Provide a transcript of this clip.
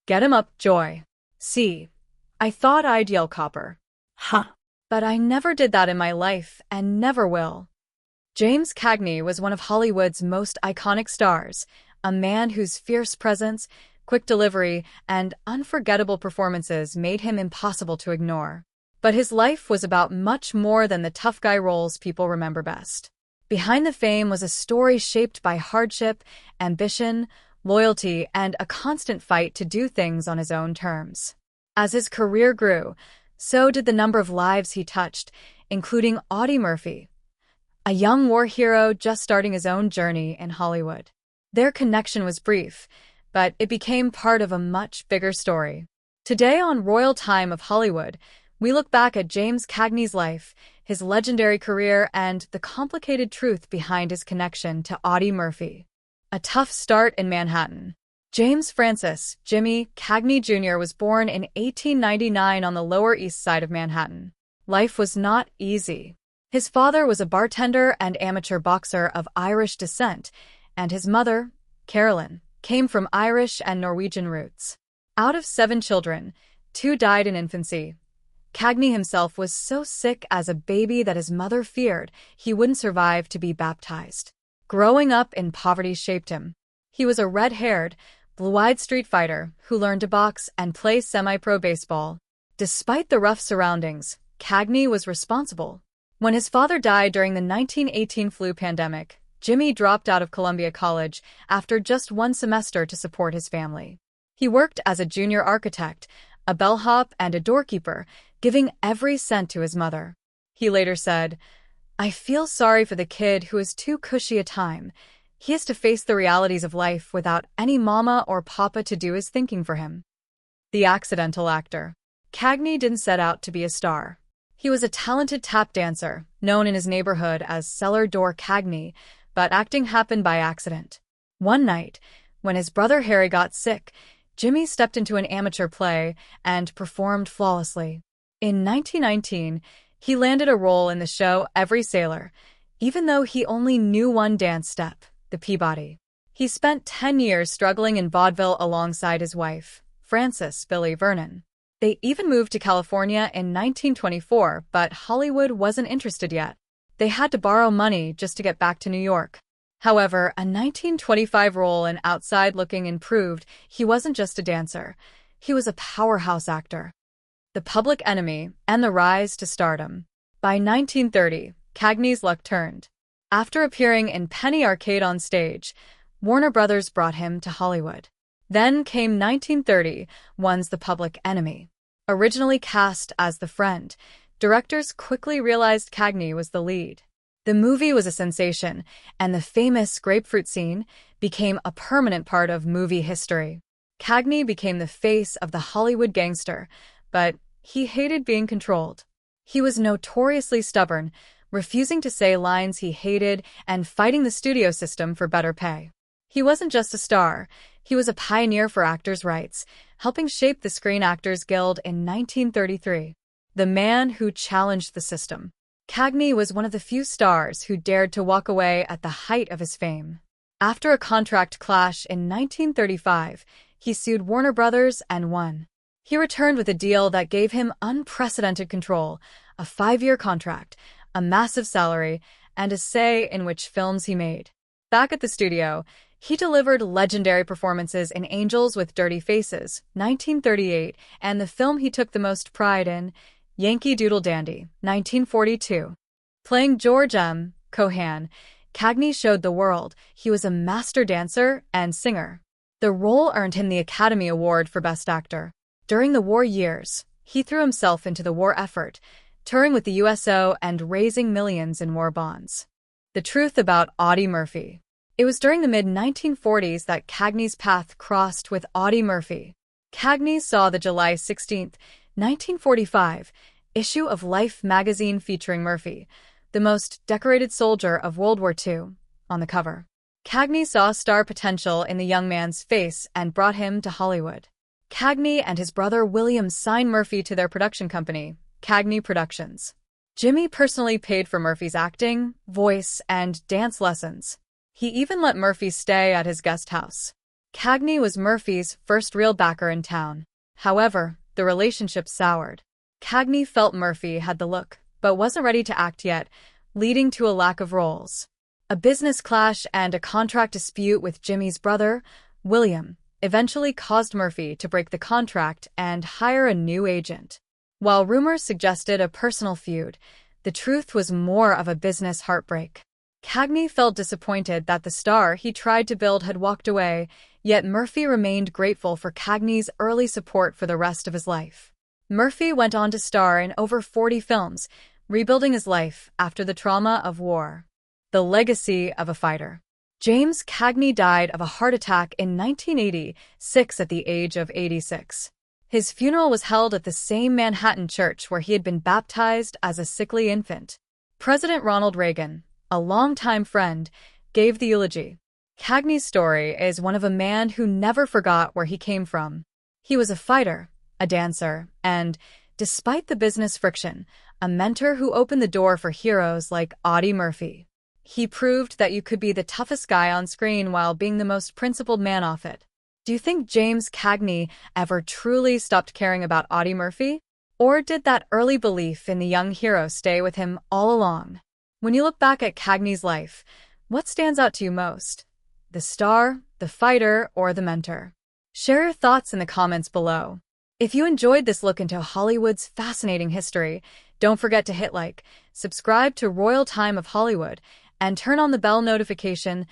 Get him up, Joy. See, I thought I'd yell copper. Huh. But I never did that in my life and never will. James Cagney was one of Hollywood's most iconic stars, a man whose fierce presence, quick delivery, and unforgettable performances made him impossible to ignore. But his life was about much more than the tough guy roles people remember best. Behind the fame was a story shaped by hardship, ambition, loyalty, and a constant fight to do things on his own terms. As his career grew, so did the number of lives he touched, including Audie Murphy, a young war hero just starting his own journey in Hollywood. Their connection was brief, but it became part of a much bigger story. Today on Royal Time of Hollywood, we look back at James Cagney's life, his legendary career, and the complicated truth behind his connection to Audie Murphy. A tough start in Manhattan. James Francis Jimmy Cagney Jr. was born in 1899 on the Lower East Side of Manhattan. Life was not easy. His father was a bartender and amateur boxer of Irish descent, and his mother, Carolyn, came from Irish and Norwegian roots. Out of 7 children, 2 died in infancy. Cagney himself was so sick as a baby that his mother feared he wouldn't survive to be baptized. Growing up in poverty shaped him. He was a red-haired, blue-eyed street fighter who learned to box and play semi-pro baseball. Despite the rough surroundings, Cagney was responsible. When his father died during the 1918 flu pandemic, Jimmy dropped out of Columbia College after just 1 semester to support his family. He worked as a junior architect, a bellhop, and a doorkeeper, giving every cent to his mother. He later said, "I feel sorry for the kid who is too cushy a time. He has to face the realities of life without any mama or papa to do his thinking for him." The accidental actor. Cagney didn't set out to be a star. He was a talented tap dancer, known in his neighborhood as Cellar Door Cagney, but acting happened by accident. One night, when his brother Harry got sick, Jimmy stepped into an amateur play and performed flawlessly. In 1919, he landed a role in the show Every Sailor, even though he only knew one dance step, the Peabody. He spent 10 years struggling in vaudeville alongside his wife, Frances Billy Vernon. They even moved to California in 1924, but Hollywood wasn't interested yet. They had to borrow money just to get back to New York. However, a 1925 role in Outside Looking In proved he wasn't just a dancer. He was a powerhouse actor. The Public Enemy and the Rise to Stardom. By 1930, Cagney's luck turned. After appearing in Penny Arcade on stage, Warner Brothers brought him to Hollywood. Then came 1931's The Public Enemy. Originally cast as the friend, directors quickly realized Cagney was the lead. The movie was a sensation, and the famous grapefruit scene became a permanent part of movie history. Cagney became the face of the Hollywood gangster, but he hated being controlled. He was notoriously stubborn, refusing to say lines he hated and fighting the studio system for better pay. He wasn't just a star, he was a pioneer for actors' rights, helping shape the Screen Actors Guild in 1933. The man who challenged the system. Cagney was one of the few stars who dared to walk away at the height of his fame. After a contract clash in 1935, he sued Warner Brothers and won. He returned with a deal that gave him unprecedented control, a 5-year contract, a massive salary, and a say in which films he made. Back at the studio, he delivered legendary performances in Angels with Dirty Faces, 1938, and the film he took the most pride in, Yankee Doodle Dandy, 1942. Playing George M. Cohan, Cagney showed the world he was a master dancer and singer. The role earned him the Academy Award for Best Actor. During the war years, he threw himself into the war effort, touring with the USO and raising millions in war bonds. The truth about Audie Murphy. It was during the mid-1940s that Cagney's path crossed with Audie Murphy. Cagney saw the July 16, 1945, issue of Life magazine featuring Murphy, the most decorated soldier of World War II, on the cover. Cagney saw star potential in the young man's face and brought him to Hollywood. Cagney and his brother William signed Murphy to their production company, Cagney Productions. Jimmy personally paid for Murphy's acting, voice, and dance lessons. He even let Murphy stay at his guest house. Cagney was Murphy's first real backer in town. However, the relationship soured. Cagney felt Murphy had the look, but wasn't ready to act yet, leading to a lack of roles. A business clash and a contract dispute with Jimmy's brother, William, eventually caused Murphy to break the contract and hire a new agent. While rumors suggested a personal feud, the truth was more of a business heartbreak. Cagney felt disappointed that the star he tried to build had walked away, yet Murphy remained grateful for Cagney's early support for the rest of his life. Murphy went on to star in over 40 films, rebuilding his life after the trauma of war. The legacy of a fighter. James Cagney died of a heart attack in 1986 at the age of 86. His funeral was held at the same Manhattan church where he had been baptized as a sickly infant. President Ronald Reagan, a longtime friend, gave the eulogy. Cagney's story is one of a man who never forgot where he came from. He was a fighter, a dancer, and, despite the business friction, a mentor who opened the door for heroes like Audie Murphy. He proved that you could be the toughest guy on screen while being the most principled man off it. Do you think James Cagney ever truly stopped caring about Audie Murphy? Or did that early belief in the young hero stay with him all along? When you look back at Cagney's life, what stands out to you most? The star, the fighter, or the mentor? Share your thoughts in the comments below. If you enjoyed this look into Hollywood's fascinating history, don't forget to hit like, subscribe to Royal Time of Hollywood, and turn on the bell notification